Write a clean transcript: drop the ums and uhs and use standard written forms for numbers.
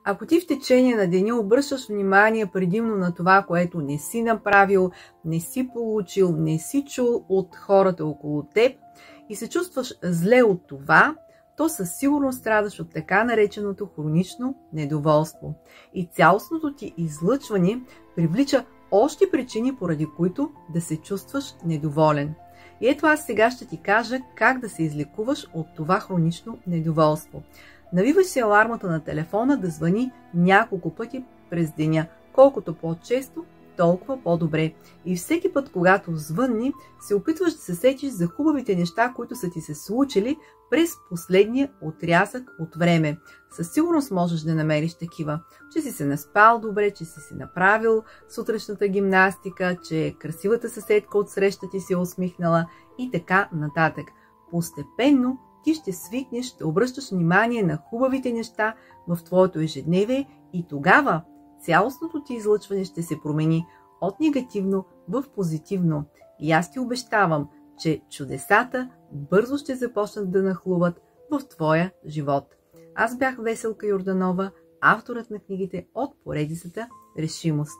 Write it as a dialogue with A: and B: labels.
A: Ако ти в течение на деня обръщаш внимание предимно на това, което не си направил, не си получил, не си чул от хората около теб и се чувстваш зле от това, то със сигурност страдаш от така нареченото хронично недоволство. И цялостното ти излъчване привлича още причини, поради които да се чувстваш недоволен. И ето аз сега ще ти кажа как да се излекуваш от това хронично недоволство. Навиваш си алармата на телефона да звъни няколко пъти през деня. Колкото по-често, толкова по-добре. И всеки път, когато звънни, се опитваш да се сетиш за хубавите неща, които са ти се случили през последния отрязък от време. Със сигурност можеш да намериш такива. Че си се наспал добре, че си направил сутрешната гимнастика, че красивата съседка от среща ти се усмихнала и така нататък. Постепенно ти ще свикнеш, ще обръщаш внимание на хубавите неща в твоето ежедневие и тогава цялостното ти излъчване ще се промени от негативно в позитивно. И аз ти обещавам, че чудесата бързо ще започнат да нахлуват в твоя живот. Аз бях Веселка Йорданова, авторът на книгите от поредицата Решимост.